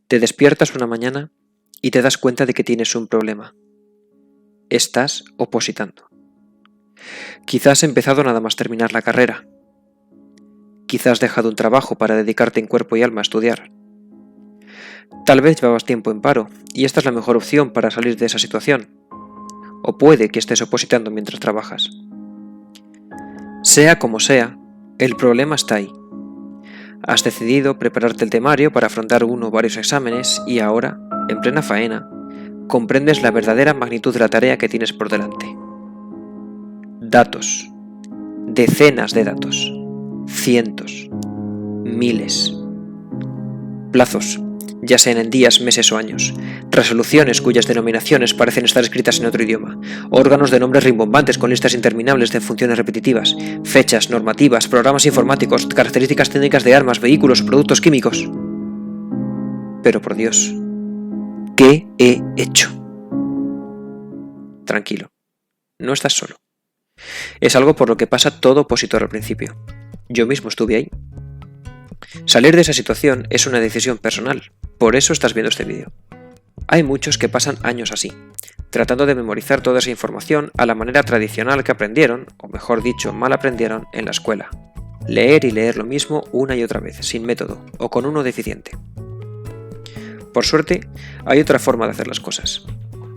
Te despiertas una mañana y te das cuenta de que tienes un problema. Estás opositando. Quizás has empezado nada más terminar la carrera. Quizás has dejado un trabajo para dedicarte en cuerpo y alma a estudiar. Tal vez llevabas tiempo en paro y esta es la mejor opción para salir de esa situación. O puede que estés opositando mientras trabajas. Sea como sea, el problema está ahí. Has decidido prepararte el temario para afrontar uno o varios exámenes y ahora, en plena faena, comprendes la verdadera magnitud de la tarea que tienes por delante. Datos. Decenas de datos. Cientos. Miles. Plazos, ya sean en días, meses o años. Resoluciones cuyas denominaciones parecen estar escritas en otro idioma. Órganos de nombres rimbombantes con listas interminables de funciones repetitivas. Fechas, normativas, programas informáticos, características técnicas de armas, vehículos, productos químicos. Pero por Dios, ¿qué he hecho? Tranquilo, no estás solo. Es algo por lo que pasa todo opositor al principio. Yo mismo estuve ahí. Salir de esa situación es una decisión personal, por eso estás viendo este vídeo. Hay muchos que pasan años así, tratando de memorizar toda esa información a la manera tradicional que aprendieron, o mejor dicho, mal aprendieron en la escuela. Leer y leer lo mismo una y otra vez, sin método, o con uno deficiente. Por suerte, hay otra forma de hacer las cosas.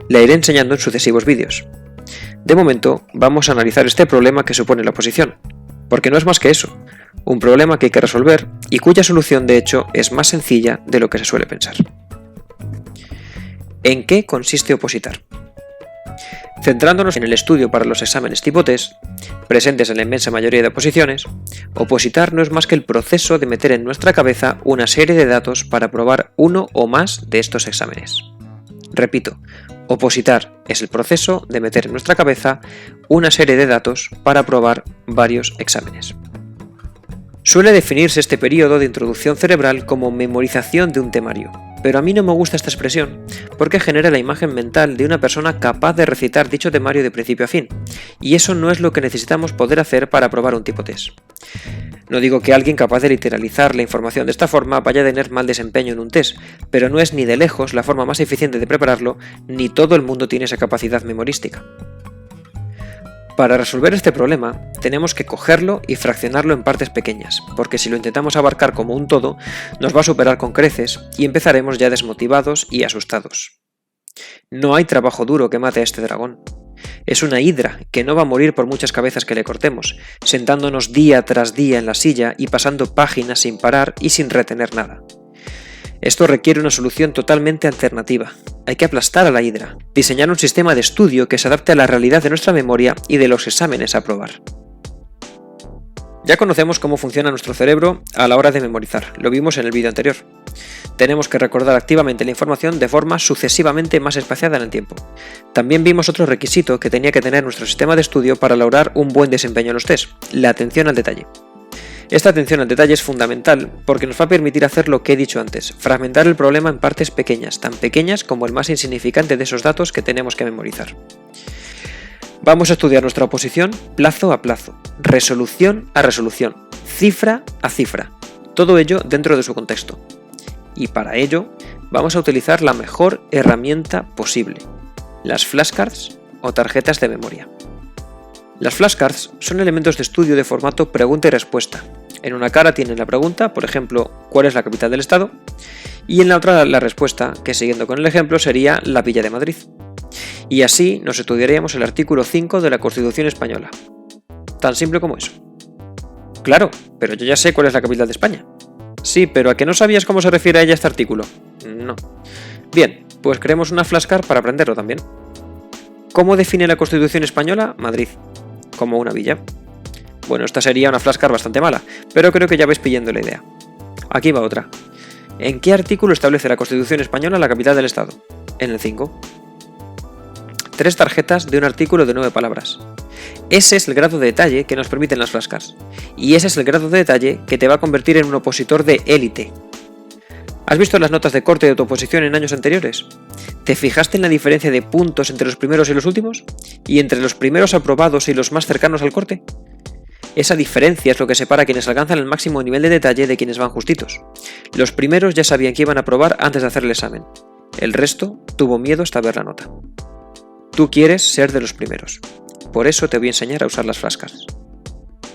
La iré enseñando en sucesivos vídeos. De momento, vamos a analizar este problema que supone la oposición, porque no es más que eso, un problema que hay que resolver y cuya solución de hecho es más sencilla de lo que se suele pensar. ¿En qué consiste opositar? Centrándonos en el estudio para los exámenes tipo test, presentes en la inmensa mayoría de oposiciones, opositar no es más que el proceso de meter en nuestra cabeza una serie de datos para probar uno o más de estos exámenes. Repito, opositar es el proceso de meter en nuestra cabeza una serie de datos para probar varios exámenes. Suele definirse este periodo de introducción cerebral como memorización de un temario, pero a mí no me gusta esta expresión porque genera la imagen mental de una persona capaz de recitar dicho temario de principio a fin, y eso no es lo que necesitamos poder hacer para aprobar un tipo test. No digo que alguien capaz de literalizar la información de esta forma vaya a tener mal desempeño en un test, pero no es ni de lejos la forma más eficiente de prepararlo, ni todo el mundo tiene esa capacidad memorística. Para resolver este problema, tenemos que cogerlo y fraccionarlo en partes pequeñas, porque si lo intentamos abarcar como un todo, nos va a superar con creces y empezaremos ya desmotivados y asustados. No hay trabajo duro que mate a este dragón. Es una hidra que no va a morir por muchas cabezas que le cortemos, sentándonos día tras día en la silla y pasando páginas sin parar y sin retener nada. Esto requiere una solución totalmente alternativa. Hay que aplastar a la hidra, diseñar un sistema de estudio que se adapte a la realidad de nuestra memoria y de los exámenes a aprobar. Ya conocemos cómo funciona nuestro cerebro a la hora de memorizar, lo vimos en el vídeo anterior. Tenemos que recordar activamente la información de forma sucesivamente más espaciada en el tiempo. También vimos otro requisito que tenía que tener nuestro sistema de estudio para lograr un buen desempeño en los test, la atención al detalle. Esta atención al detalle es fundamental porque nos va a permitir hacer lo que he dicho antes, fragmentar el problema en partes pequeñas, tan pequeñas como el más insignificante de esos datos que tenemos que memorizar. Vamos a estudiar nuestra oposición plazo a plazo, resolución a resolución, cifra a cifra, todo ello dentro de su contexto. Y para ello vamos a utilizar la mejor herramienta posible, las flashcards o tarjetas de memoria. Las flashcards son elementos de estudio de formato pregunta y respuesta. En una cara tienen la pregunta, por ejemplo, ¿cuál es la capital del estado? Y en la otra la respuesta, que siguiendo con el ejemplo sería la Villa de Madrid. Y así nos estudiaríamos el artículo 5 de la Constitución Española. Tan simple como eso. Claro, pero yo ya sé cuál es la capital de España. Sí, pero ¿a que no sabías cómo se refiere a ella este artículo? No. Bien, pues creemos una flashcard para aprenderlo también. ¿Cómo define la Constitución Española Madrid? Como una villa. Bueno, esta sería una flashcard bastante mala, pero creo que ya vais pillando la idea. Aquí va otra. ¿En qué artículo establece la Constitución Española la capital del Estado? En el 5. 3 tarjetas de un artículo de 9 palabras. Ese es el grado de detalle que nos permiten las flashcards. Y ese es el grado de detalle que te va a convertir en un opositor de élite. ¿Has visto las notas de corte de tu oposición en años anteriores? ¿Te fijaste en la diferencia de puntos entre los primeros y los últimos? ¿Y entre los primeros aprobados y los más cercanos al corte? Esa diferencia es lo que separa a quienes alcanzan el máximo nivel de detalle de quienes van justitos. Los primeros ya sabían que iban a probar antes de hacer el examen. El resto tuvo miedo hasta ver la nota. Tú quieres ser de los primeros. Por eso te voy a enseñar a usar las flashcards.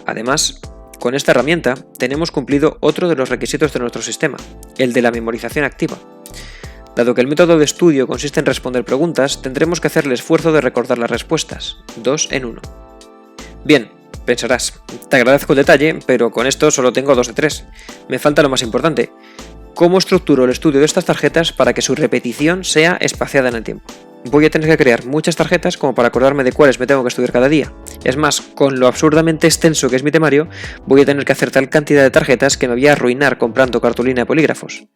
Además, con esta herramienta tenemos cumplido otro de los requisitos de nuestro sistema, el de la memorización activa. Dado que el método de estudio consiste en responder preguntas, tendremos que hacer el esfuerzo de recordar las respuestas, 2 en 1. Bien, pensarás, te agradezco el detalle, pero con esto solo tengo 2 de 3. Me falta lo más importante. ¿Cómo estructuro el estudio de estas tarjetas para que su repetición sea espaciada en el tiempo? Voy a tener que crear muchas tarjetas como para acordarme de cuáles me tengo que estudiar cada día. Es más, con lo absurdamente extenso que es mi temario, voy a tener que hacer tal cantidad de tarjetas que me voy a arruinar comprando cartulina de polígrafos.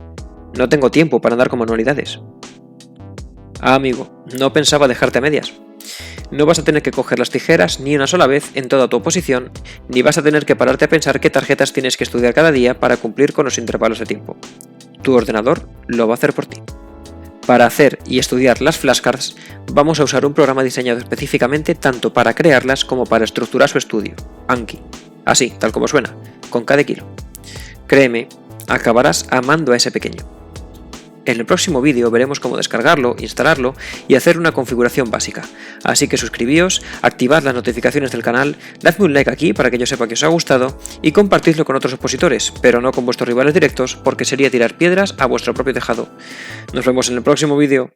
No tengo tiempo para andar con manualidades. Ah, amigo, no pensaba dejarte a medias. No vas a tener que coger las tijeras ni una sola vez en toda tu oposición, ni vas a tener que pararte a pensar qué tarjetas tienes que estudiar cada día para cumplir con los intervalos de tiempo. Tu ordenador lo va a hacer por ti. Para hacer y estudiar las flashcards, vamos a usar un programa diseñado específicamente tanto para crearlas como para estructurar su estudio, Anki. Así, tal como suena, con cada kilo. Créeme, acabarás amando a ese pequeño. En el próximo vídeo veremos cómo descargarlo, instalarlo y hacer una configuración básica. Así que suscribíos, activad las notificaciones del canal, dadme un like aquí para que yo sepa que os ha gustado y compartidlo con otros opositores, pero no con vuestros rivales directos porque sería tirar piedras a vuestro propio tejado. Nos vemos en el próximo vídeo.